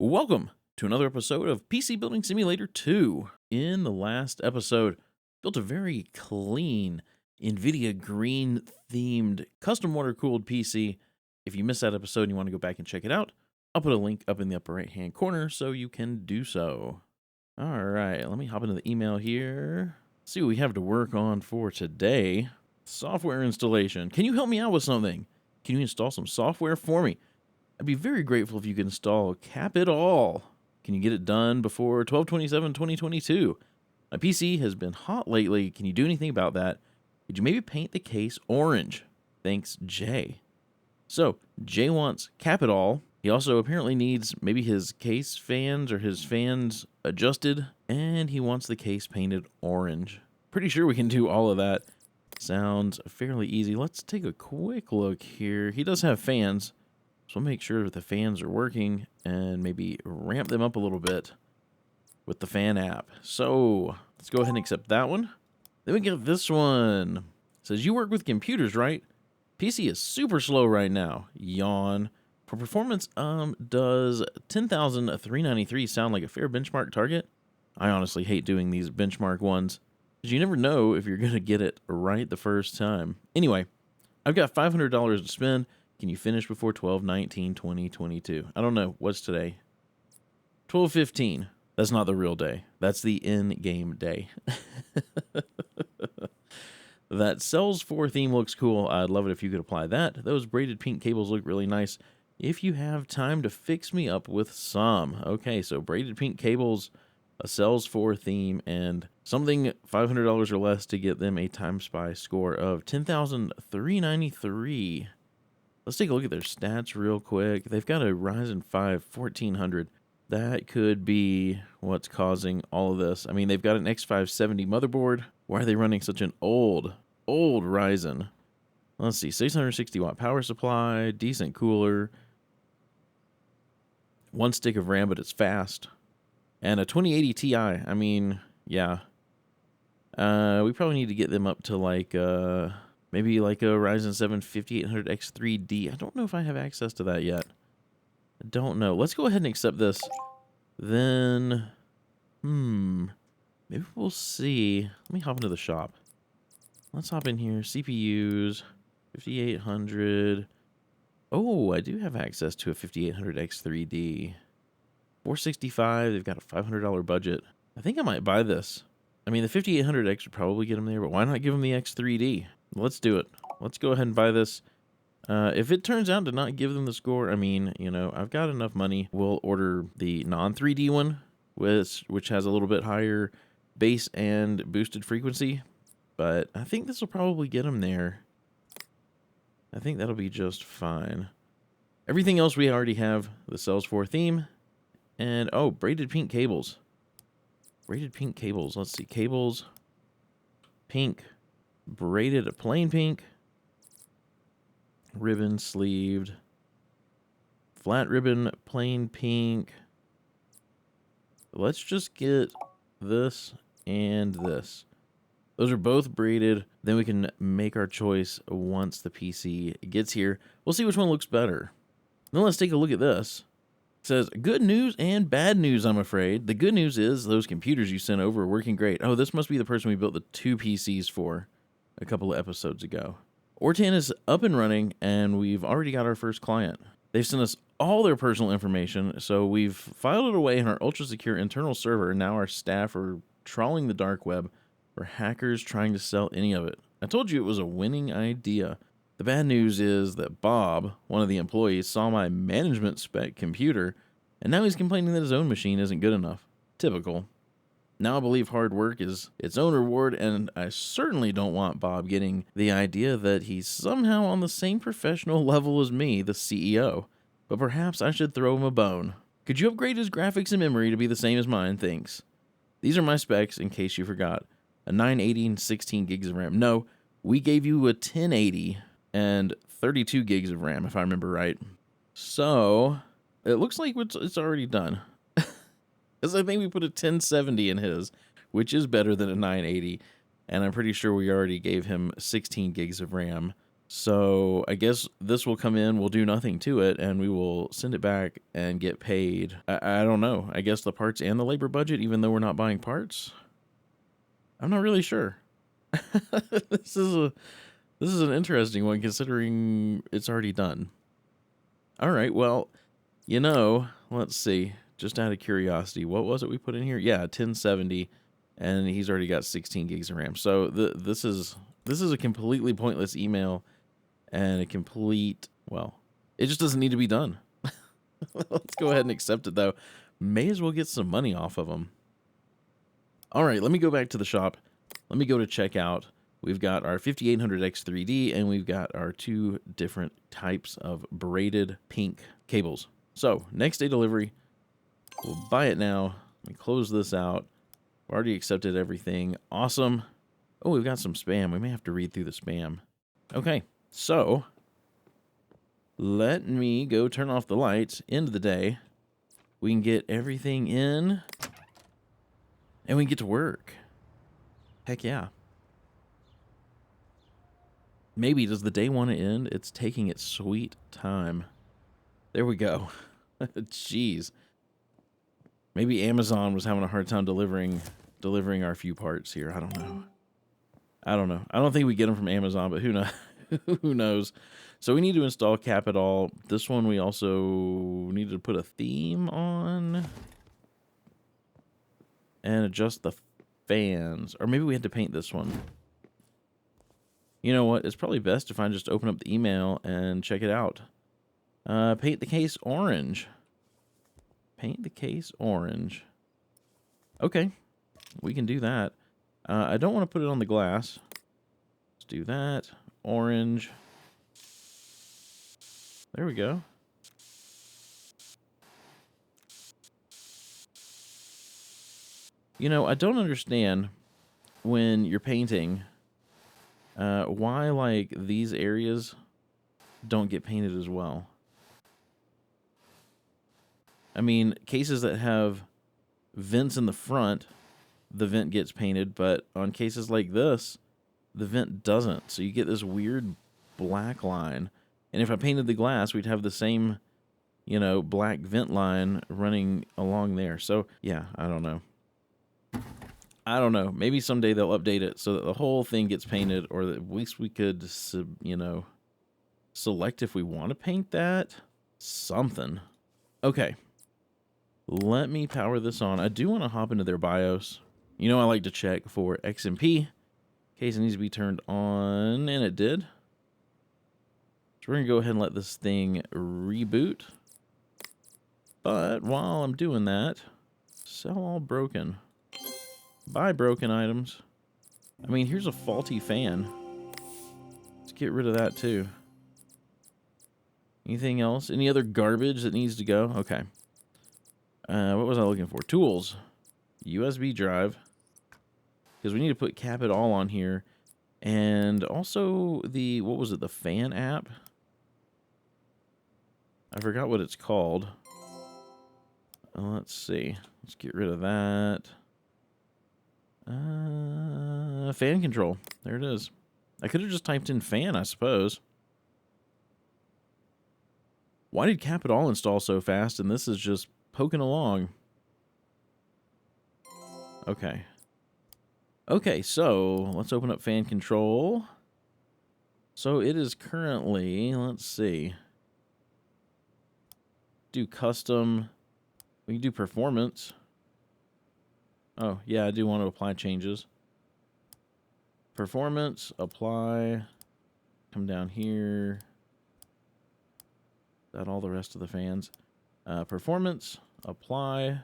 Welcome to another episode of PC Building Simulator 2. In the last episode, built a very clean NVIDIA green themed custom water cooled PC. If you missed that episode and you want to go back and check it out, I'll put a link up in the upper right hand corner so you can do so. All right, let me hop into the email here. See what we have to work on for today. Software installation. Can you help me out with something? Can you install some software for me? I'd be very grateful if you could install Cap It All. Can you get it done before 12/27/2022? My PC has been hot lately. Can you do anything about that? Could you maybe paint the case orange? Thanks, Jay. So, Jay wants Cap It All. He also apparently needs maybe his case fans or his fans adjusted, and he wants the case painted orange. Pretty sure we can do all of that. Sounds fairly easy. Let's take a quick look here. He does have fans. So we'll make sure that the fans are working and maybe ramp them up a little bit with the fan app. So let's go ahead and accept that one. Then we get this one. It says you work with computers, right? PC is super slow right now. Yawn. For performance, does 10,393 sound like a fair benchmark target? I honestly hate doing these benchmark ones because you never know if you're going to get it right the first time. Anyway, I've got $500 to spend. Can you finish before 12/19/2022? I don't know. What's today? 12/15. That's not the real day. That's the in-game day. That Cells 4 theme looks cool. I'd love it if you could apply that. Those braided pink cables look really nice. If you have time to fix me up with some. Okay, so braided pink cables, a Cells 4 theme, and something $500 or less to get them a Time Spy score of 10,393. Let's take a look at their stats real quick. They've got a Ryzen 5 1400. That could be what's causing all of this. I mean, they've got an X570 motherboard. Why are they running such an old Ryzen? Let's see, 660 watt power supply, decent cooler, one stick of RAM, but it's fast, and a 2080 Ti. I mean, yeah. We probably need to get them up to like, maybe like a Ryzen 7 5800X3D. I don't know if I have access to that yet. I don't know. Let's go ahead and accept this. Then, maybe we'll see. Let me hop into the shop. Let's hop in here. CPUs, 5800. Oh, I do have access to a 5800X3D. 465. They've got a $500 budget. I think I might buy this. I mean, the 5800X would probably get them there, but why not give them the X3D? Let's do it. Let's go ahead and buy this. If it turns out to not give them the score, I mean, you know, I've got enough money. We'll order the non-3D one, which has a little bit higher base and boosted frequency. But I think this will probably get them there. I think that'll be just fine. Everything else we already have, the Cells 4 theme. And, oh, braided pink cables. Braided pink cables. Let's see. Cables. Pink. Braided plain pink, ribbon sleeved, flat ribbon plain pink. Let's just get this and this. Those are both braided. Then we can make our choice once the PC gets here. We'll see which one looks better. Then let's take a look at this. It says, good news and bad news, I'm afraid. The good news is those computers you sent over are working great. Oh, this must be the person we built the 2 PCs for a couple of episodes ago. Ortan is up and running, and we've already got our first client. They've sent us all their personal information, so we've filed it away in our ultra-secure internal server, and now our staff are trawling the dark web for hackers trying to sell any of it. I told you it was a winning idea. The bad news is that Bob, one of the employees, saw my management spec computer, and now he's complaining that his own machine isn't good enough. Typical. Now I believe hard work is its own reward, and I certainly don't want Bob getting the idea that he's somehow on the same professional level as me, the CEO. But perhaps I should throw him a bone. Could you upgrade his graphics and memory to be the same as mine? Thanks. These are my specs in case you forgot. A 980 and 16 gigs of RAM. No, we gave you a 1080 and 32 gigs of RAM, if I remember right. So, it looks like it's already done. Because I think we put a 1070 in his, which is better than a 980. And I'm pretty sure we already gave him 16 gigs of RAM. So I guess this will come in, we'll do nothing to it, and we will send it back and get paid. I don't know. I guess the parts and the labor budget, even though we're not buying parts? I'm not really sure. This is an interesting one considering it's already done. All right, well, let's see. Just out of curiosity, what was it we put in here? Yeah, 1070, and he's already got 16 gigs of RAM. So this is a completely pointless email. And it just doesn't need to be done. Let's go ahead and accept it, though. May as well get some money off of them. All right, let me go back to the shop. Let me go to checkout. We've got our 5800X3D, and we've got our 2 different types of braided pink cables. So, next day delivery. We'll buy it now. Let me close this out. We've already accepted everything. Awesome. Oh, we've got some spam. We may have to read through the spam. Okay. So, let me go turn off the lights, end of the day. We can get everything in, and we can get to work. Heck yeah. Maybe, does the day want to end? It's taking its sweet time. There we go. Jeez. Maybe Amazon was having a hard time delivering our few parts here. I don't know. I don't think we get them from Amazon, but who knows? Who knows? So we need to install Cap It All. This one we also needed to put a theme on and adjust the fans. Or maybe we had to paint this one. You know what? It's probably best if I just open up the email and check it out. Paint the case orange. Paint the case orange. Okay. We can do that. I don't want to put it on the glass. Let's do that. Orange. There we go. I don't understand when you're painting why, like, these areas don't get painted as well. I mean, cases that have vents in the front, the vent gets painted, but on cases like this, the vent doesn't. So you get this weird black line. And if I painted the glass, we'd have the same, black vent line running along there. So, yeah, I don't know. Maybe someday they'll update it so that the whole thing gets painted, or that at least we could, select if we want to paint that. Something. Okay. Let me power this on. I do want to hop into their BIOS. I like to check for XMP. In case it needs to be turned on, and it did. So we're going to go ahead and let this thing reboot. But while I'm doing that, sell all broken. Buy broken items. I mean, here's a faulty fan. Let's get rid of that too. Anything else? Any other garbage that needs to go? Okay. What was I looking for? Tools. USB drive. Because we need to put Cap It All on here. And also the, what was it? The fan app? I forgot what it's called. Let's see. Let's get rid of that. Fan control. There it is. I could have just typed in fan, I suppose. Why did Cap It All install so fast and this is just poking along? Okay. Okay, so let's open up fan control. So it is currently, let's see. Do custom. We can do performance. Oh, yeah, I do want to apply changes. Performance, apply. Come down here. Is that all the rest of the fans? Performance, apply.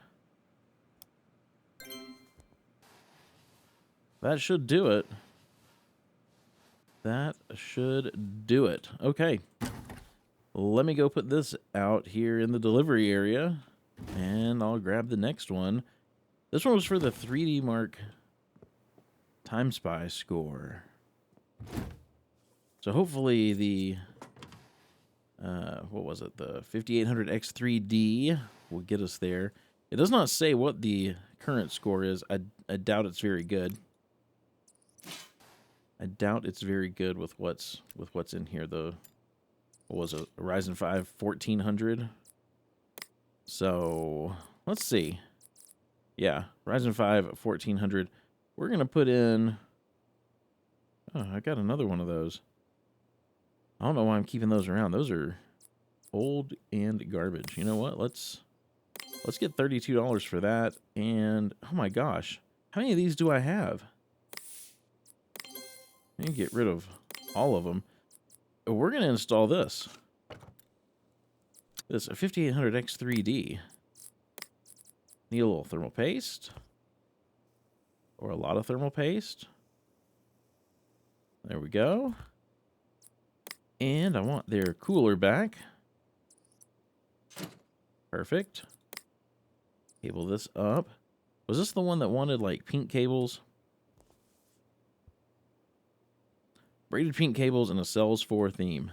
That should do it. That should do it. Okay. Let me go put this out here in the delivery area, and I'll grab the next one. This one was for the 3D Mark Time Spy score. So hopefully the, what was it? The 5800X3D will get us there. It does not say what the current score is. I doubt it's very good. I doubt it's very good with what's in here. The what was it? A Ryzen 5 1400. So let's see. Yeah, Ryzen 5 1400. We're gonna put in. Oh, I got another one of those. I don't know why I'm keeping those around. Those are old and garbage. You know what? Let's get $32 for that. And oh my gosh, how many of these do I have? I can get rid of all of them. We're gonna install this. This 5800X3D. Need a little thermal paste. Or a lot of thermal paste. There we go. And I want their cooler back. Perfect. Cable this up. Was this the one that wanted like pink cables? Braided pink cables and a Cells 4 theme.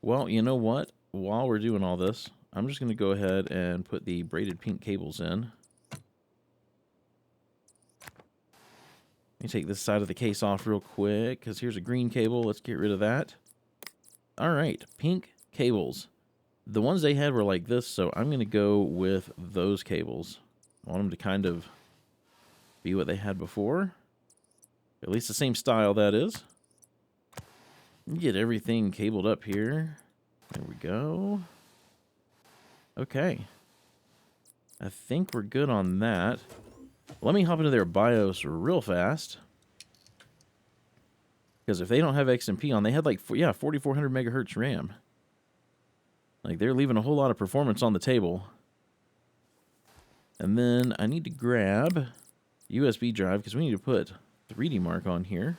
Well, you know what? While we're doing all this, I'm just going to go ahead and put the braided pink cables in. Let me take this side of the case off real quick, because here's a green cable. Let's get rid of that. All right, pink cables. The ones they had were like this, so I'm going to go with those cables. I want them to kind of be what they had before. At least the same style, that is. Get everything cabled up here. There we go. Okay. I think we're good on that. Let me hop into their BIOS real fast. Because if they don't have XMP on, they had like, yeah, 4400 megahertz RAM. Like, they're leaving a whole lot of performance on the table. And then I need to grab USB drive because we need to put 3D Mark on here.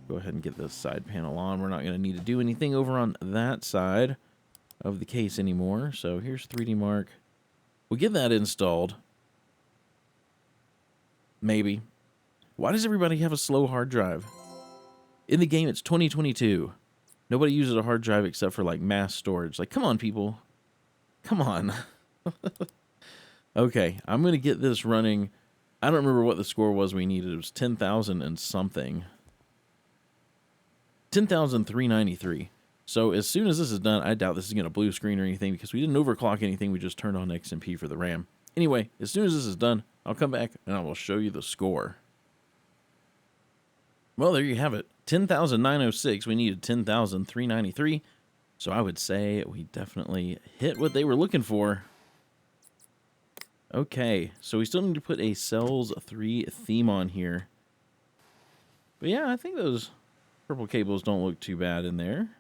Go ahead and get this side panel on. We're not going to need to do anything over on that side of the case anymore. So here's 3D Mark. We'll get that installed. Maybe. Why does everybody have a slow hard drive? In the game, it's 2022. Nobody uses a hard drive except for, like, mass storage. Like, come on, people. Come on. Okay, I'm going to get this running. I don't remember what the score was we needed. It was 10,000 and something. 10,393. So as soon as this is done, I doubt this is going to blue screen or anything because we didn't overclock anything. We just turned on XMP for the RAM. Anyway, as soon as this is done, I'll come back and I will show you the score. Well, there you have it. 10,906. We needed 10,393. So I would say we definitely hit what they were looking for. Okay, so we still need to put a Cells 3 theme on here. But yeah, I think those purple cables don't look too bad in there.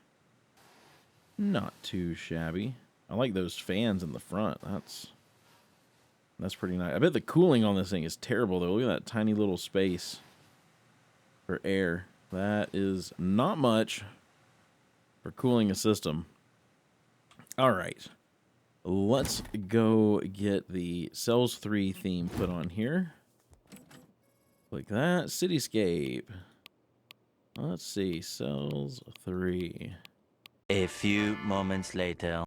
Not too shabby. I like those fans in the front. That's pretty nice. I bet the cooling on this thing is terrible, though. Look at that tiny little space for air. That is not much for cooling a system. All right. Let's go get the Cells 3 theme put on here. Like that. Cityscape. Let's see. Cells 3. A few moments later.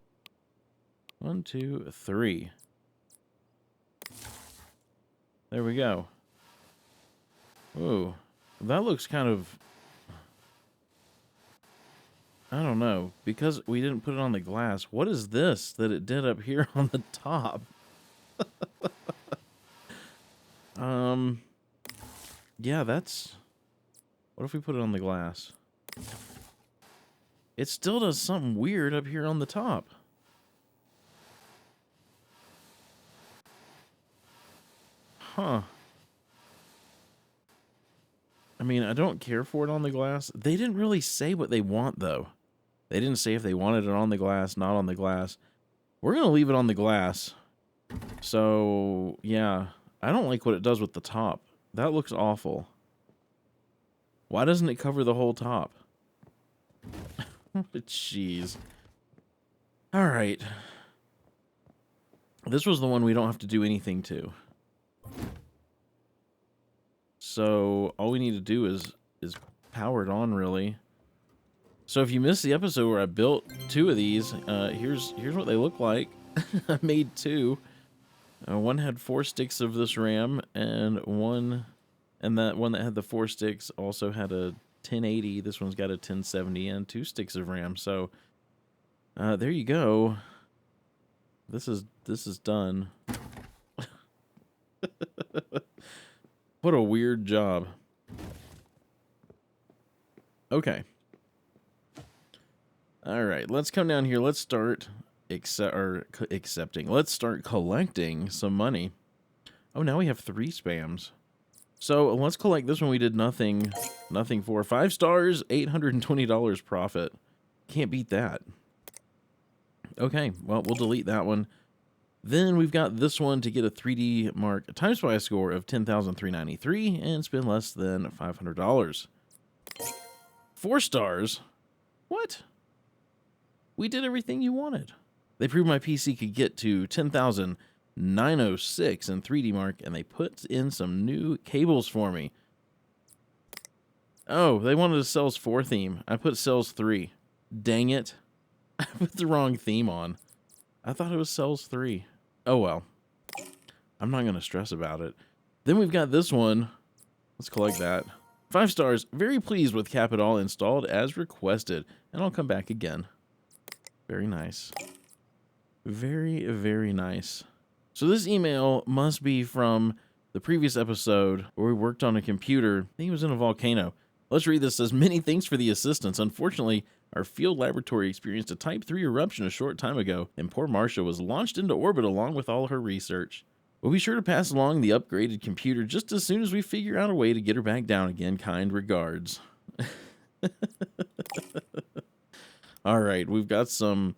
1, 2, 3. There we go. Whoa. That looks kind of... I don't know. Because we didn't put it on the glass, what is this that it did up here on the top? Yeah, that's... What if we put it on the glass? It still does something weird up here on the top. Huh. I mean, I don't care for it on the glass. They didn't really say what they want, though. They didn't say if they wanted it on the glass, not on the glass. We're going to leave it on the glass. So, yeah. I don't like what it does with the top. That looks awful. Why doesn't it cover the whole top? Jeez. All right. This was the one we don't have to do anything to. So all we need to do is power it on, really. So if you missed the episode where I built 2 of these, here's what they look like. I made 2. One had 4 sticks of this RAM, and that one that had the 4 sticks also had a 1080. This one's got a 1070 and 2 sticks of RAM. So there you go. This is done. What a weird job. Okay. All right, let's come down here. Let's start accepting. Let's start collecting some money. Oh, now we have 3 spams. So let's collect this one. We did nothing for 5 stars, $820 profit. Can't beat that. Okay, well, we'll delete that one. Then we've got this one to get a 3D Mark Time Spy score of 10,393 and spend less than $500. 4 stars? What? We did everything you wanted. They proved my PC could get to 10,906 in 3D Mark, and they put in some new cables for me. Oh, they wanted a Cells 4 theme. I put Cells 3. Dang it. I put the wrong theme on. I thought it was Cells 3. Oh well. I'm not going to stress about it. Then we've got this one. Let's collect that. 5 stars. Very pleased with Cap It All installed as requested. And I'll come back again. Very nice. Very, very nice. So this email must be from the previous episode where we worked on a computer. I think it was in a volcano. Let's read this. It says, many thanks for the assistance. Unfortunately, our field laboratory experienced a Type 3 eruption a short time ago, and poor Marcia was launched into orbit along with all her research. We'll be sure to pass along the upgraded computer just as soon as we figure out a way to get her back down again. Kind regards. All right, we've got some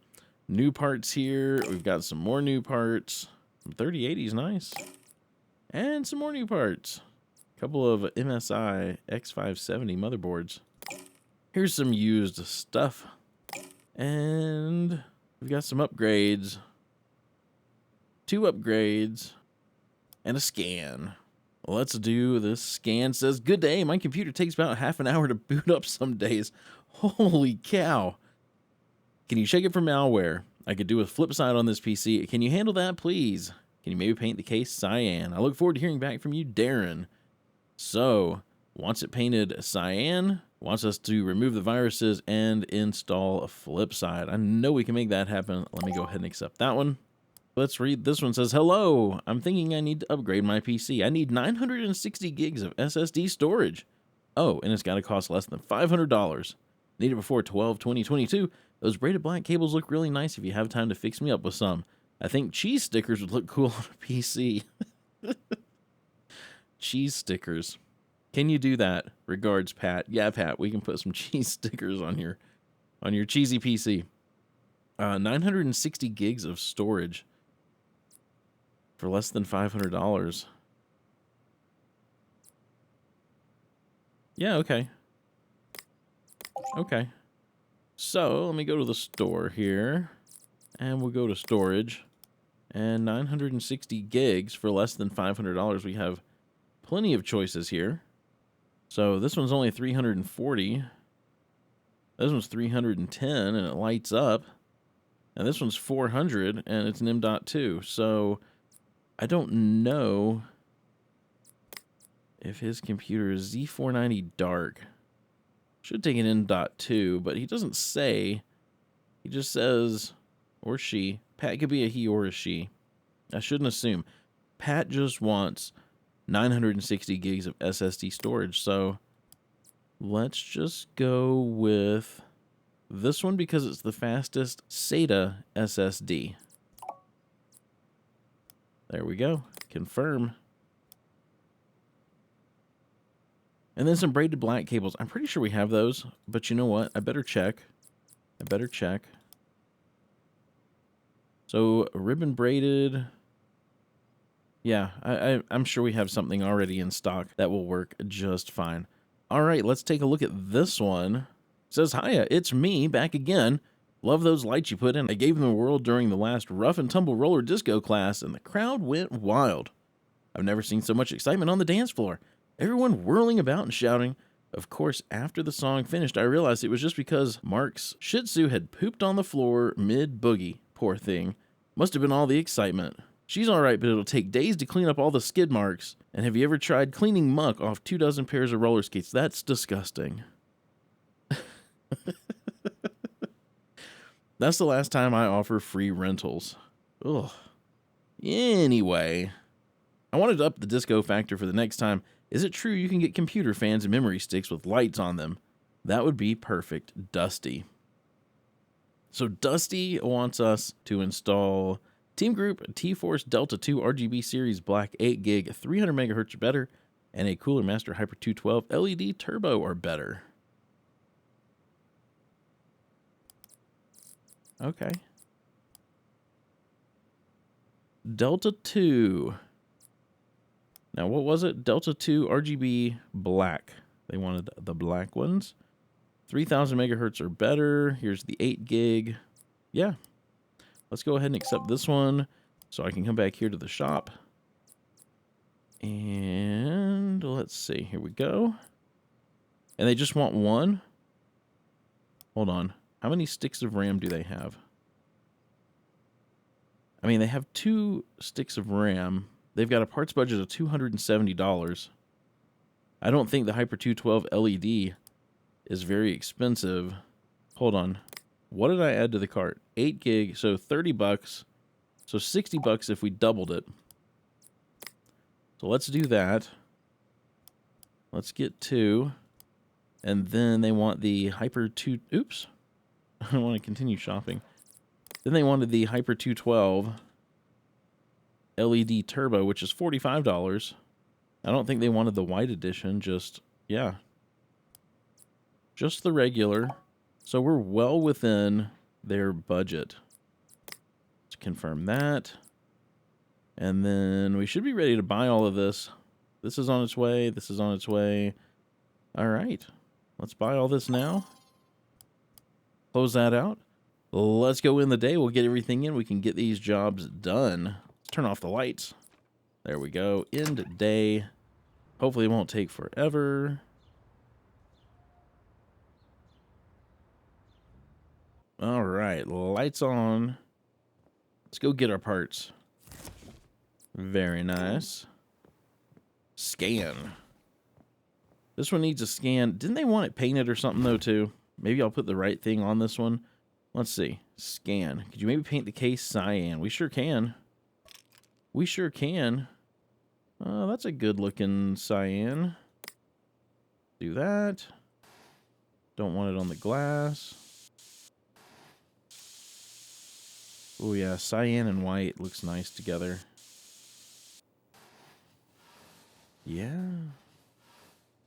new parts here. We've got some more new parts. 3080 is nice. And some more new parts. A couple of MSI X570 motherboards. Here's some used stuff. And we've got some upgrades. 2 upgrades. And a scan. Let's do this scan. Says, good day. My computer takes about half an hour to boot up some days. Holy cow. Can you check it for malware? I could do a flip side on this PC. Can you handle that, please? Can you maybe paint the case cyan? I look forward to hearing back from you, Darren. So, wants it painted cyan, wants us to remove the viruses and install a flip side. I know we can make that happen. Let me go ahead and accept that one. Let's read this one. It says, hello, I'm thinking I need to upgrade my PC. I need 960 gigs of SSD storage. Oh, and it's got to cost less than $500. Need it before 12/20/22. Those braided black cables look really nice if you have time to fix me up with some. I think cheese stickers would look cool on a PC. Cheese stickers. Can you do that? Regards, Pat. Yeah, Pat, we can put some cheese stickers on your cheesy PC. 960 gigs of storage for less than $500. Yeah, okay. Okay. So, let me go to the store here. And we'll go to storage. And 960 gigs for less than $500. We have plenty of choices here. So, this one's only 340. This one's 310 and it lights up. And this one's 400 and it's an M.2. So, I don't know if his computer is Z490 Dark. Should take an M.2, but he doesn't say. He just says, or she. Pat could be a he or a she. I shouldn't assume. Pat just wants 960 gigs of SSD storage. So let's just go with this one because it's the fastest SATA SSD. There we go. Confirm. And then some braided black cables. I'm pretty sure we have those, but you know what? I better check. So, ribbon braided. Yeah, I'm sure we have something already in stock that will work just fine. All right, let's take a look at this one. It says, hiya, it's me, back again. Love those lights you put in. I gave them a whirl during the last rough and tumble roller disco class, and the crowd went wild. I've never seen so much excitement on the dance floor. Everyone whirling about and shouting. Of course, after the song finished, I realized it was just because Mark's Shih Tzu had pooped on the floor mid-boogie. Poor thing. Must have been all the excitement. She's alright, but it'll take days to clean up all the skid marks. And have you ever tried cleaning muck off 24 pairs of roller skates? That's disgusting. That's the last time I offer free rentals. Ugh. Anyway, I wanted to up the disco factor for the next time. Is it true you can get computer fans and memory sticks with lights on them? That would be perfect. Dusty. So Dusty wants us to install Team Group T-Force Delta 2 RGB Series Black 8 gig, 300 megahertz or better, and a Cooler Master Hyper 212 LED Turbo or better. Okay. Delta 2. Now, what was it? Delta 2 RGB Black. They wanted the black ones. 3000 megahertz or better. Here's the 8 gig. Yeah. Let's go ahead and accept this one so I can come back here to the shop. And let's see. Here we go. And they just want one. Hold on. How many sticks of RAM do they have? I mean, they have 2 sticks of RAM. They've got a parts budget of $270. I don't think the Hyper 212 LED is very expensive. Hold on. What did I add to the cart? 8 gig, so 30 bucks. So 60 bucks if we doubled it. So let's do that. Let's get 2. And then they want the Hyper 2... Oops. I want to continue shopping. Then they wanted the Hyper 212 LED Turbo, which is $45. I don't think they wanted the white edition, just, yeah. Just the regular. So we're well within their budget. Let's confirm that. And then we should be ready to buy all of this. This is on its way. This is on its way. All right. Let's buy all this now. Close that out. Let's go in the day. We'll get everything in. We can get these jobs done. Let's turn off the lights. There we go. End day. Hopefully it won't take forever. All right. Lights on. Let's go get our parts. Very nice. Scan. This one needs a scan. Didn't they want it painted or something, though, too? Maybe I'll put the right thing on this one. Let's see. Scan. Could you maybe paint the case cyan? We sure can. We sure can. That's a good-looking cyan. Do that. Don't want it on the glass. Oh, yeah. Cyan and white looks nice together. Yeah.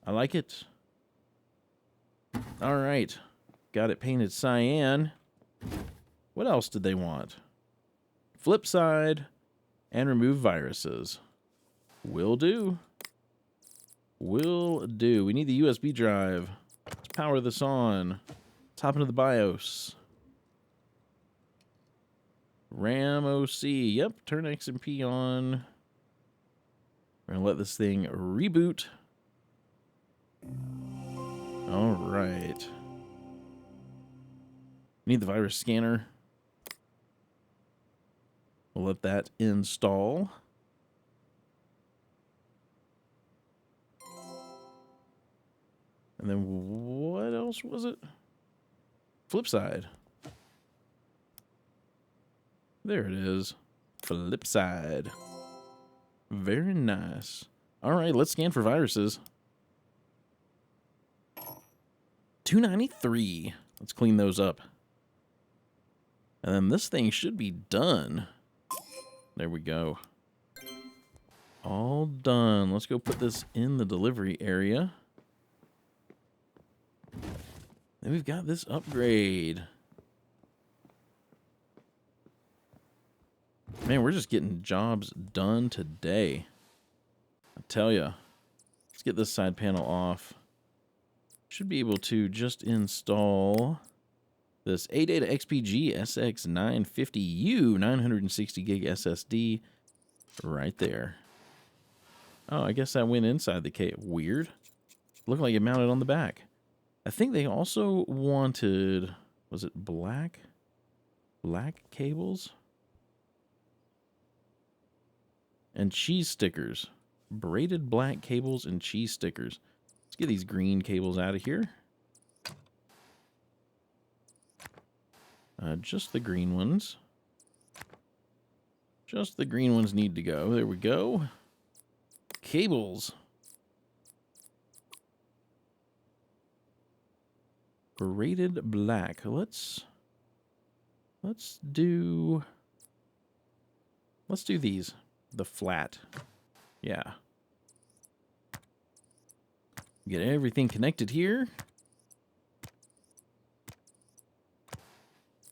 I like it. All right. Got it painted cyan. What else did they want? Flip side and remove viruses. Will do. Will do. We need the USB drive. Let's power this on. Let's hop into the BIOS. RAM OC. Yep. Turn XMP on. We're going to let this thing reboot. All right. Need the virus scanner. We'll let that install. And then what else was it? Flip side. There it is. Flip side. Very nice. All right, let's scan for viruses. 293. Let's clean those up. And then this thing should be done. There we go. All done. Let's go put this in the delivery area. Then we've got this upgrade. Man, we're just getting jobs done today. I tell ya. Let's get this side panel off. Should be able to just install this ADATA XPG SX950U 960 gig SSD right there. Oh, I guess that went inside the case. Weird. Looked like it mounted on the back. I think they also wanted, was it black? Black cables? and cheese stickers. Braided black cables and cheese stickers. Let's get these green cables out of here. Just the green ones. Just the green ones need to go. There we go. Cables. Braided black. Let's do these. The flat. Yeah. Get everything connected here.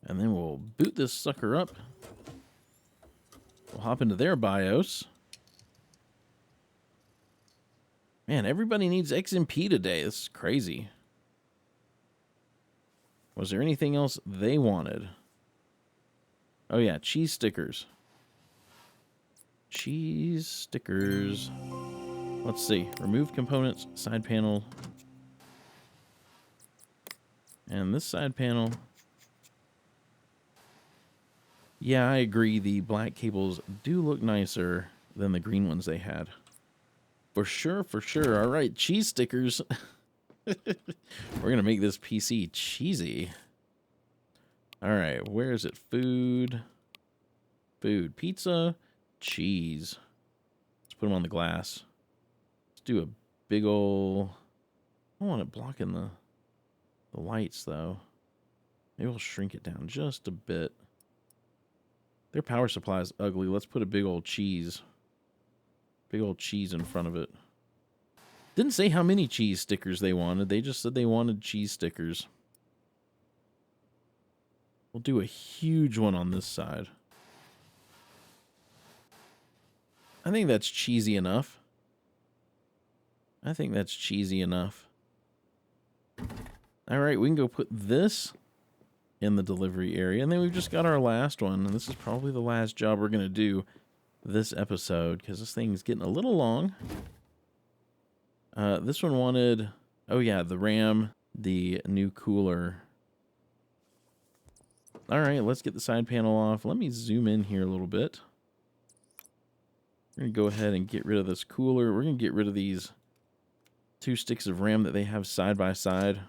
And then we'll boot this sucker up. We'll hop into their BIOS. Man, everybody needs XMP today. This is crazy. Was there anything else they wanted? Oh yeah, cheese stickers. Cheese stickers. Let's see. Remove components, side panel. And this side panel. Yeah, I agree. The black cables do look nicer than the green ones they had. For sure, for sure. All right, cheese stickers. We're going to make this PC cheesy. All right, where is it? Food. Food. Pizza. Cheese. Let's put them on the glass. Let's do a big ol'... I don't want it blocking the lights, though. Maybe we'll shrink it down just a bit. Their power supply is ugly. Let's put a big old cheese. Big old cheese in front of it. Didn't say how many cheese stickers they wanted. They just said they wanted cheese stickers. We'll do a huge one on this side. I think that's cheesy enough. I think that's cheesy enough. All right, we can go put this in the delivery area. And then we've just got our last one. And this is probably the last job we're going to do this episode, because this thing's getting a little long. This one wanted, oh yeah, the RAM, the new cooler. All right, let's get the side panel off. Let me zoom in here a little bit. We're going to go ahead and get rid of this cooler. We're going to get rid of these 2 sticks of RAM that they have side by side.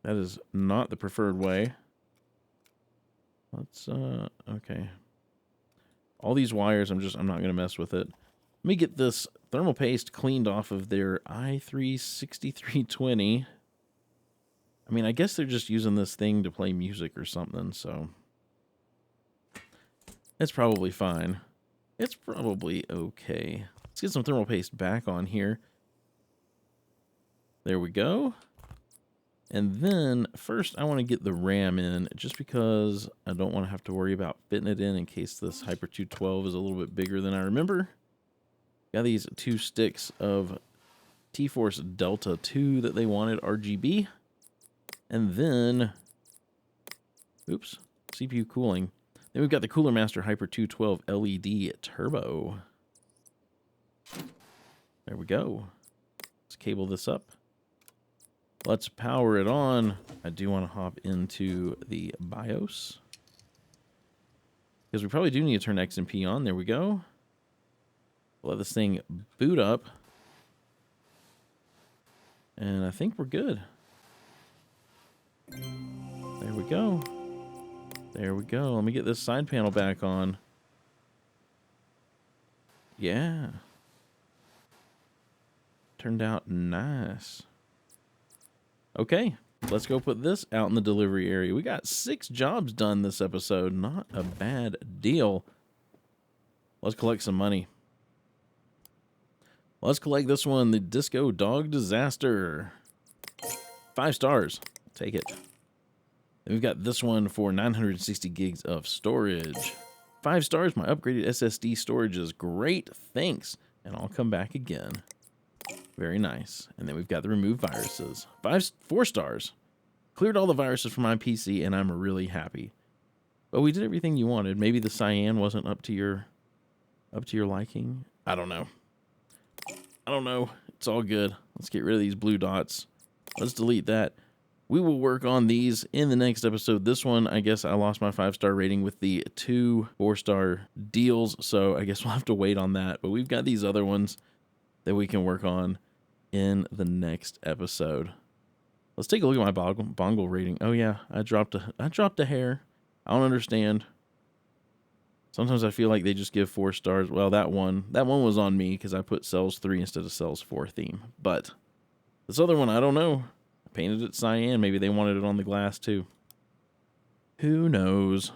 That is not the preferred way. Let's, okay. All these wires, I'm not going to mess with it. Let me get this thermal paste cleaned off of their i3-6320. I mean, I guess they're just using this thing to play music or something, so it's probably fine. It's probably okay. Let's get some thermal paste back on here. There we go. And then first I want to get the RAM in, just because I don't want to have to worry about fitting it in case this Hyper 212 is a little bit bigger than I remember. Got these 2 sticks of T-Force Delta 2 that they wanted, RGB. And then, oops, CPU cooling. Then we've got the Cooler Master Hyper 212 LED Turbo. There we go. Let's cable this up. Let's power it on. I do want to hop into the BIOS, because we probably do need to turn XMP on. There we go. Let this thing boot up. And I think we're good. There we go. There we go. Let me get this side panel back on. Yeah. Turned out nice. Okay, let's go put this out in the delivery area. We got 6 jobs done this episode. Not a bad deal. Let's collect some money. Let's collect this one, the Disco Dog Disaster. 5 stars. Take it. Then we've got this one for 960 gigs of storage. 5 stars. My upgraded SSD storage is great. Thanks. And I'll come back again. Very nice. And then we've got the remove viruses. 4 stars. Cleared all the viruses from my PC, and I'm really happy. But we did everything you wanted. Maybe the cyan wasn't up to your liking. I don't know. I don't know. It's all good. Let's get rid of these blue dots. Let's delete that. We will work on these in the next episode. This one, I guess I lost my 5-star rating with the 2 4-star deals, so I guess we'll have to wait on that. But we've got these other ones that we can work on in the next episode. Let's take a look at my bongle rating. Oh yeah, I dropped a hair. I don't understand. Sometimes I feel like they just give 4 stars. Well, that one was on me because I put cells 3 instead of cells 4 theme. But this other one, I don't know. Painted it cyan. Maybe they wanted it on the glass too. Who knows?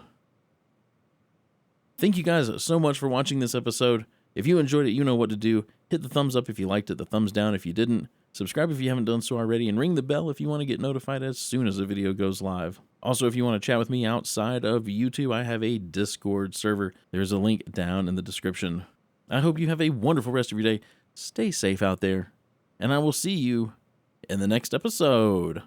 Thank you guys so much for watching this episode. If you enjoyed it, you know what to do. Hit the thumbs up if you liked it, the thumbs down if you didn't. Subscribe if you haven't done so already, and ring the bell if you want to get notified as soon as a video goes live. Also, if you want to chat with me outside of YouTube, I have a Discord server. There's a link down in the description. I hope you have a wonderful rest of your day. Stay safe out there, and I will see you in the next episode.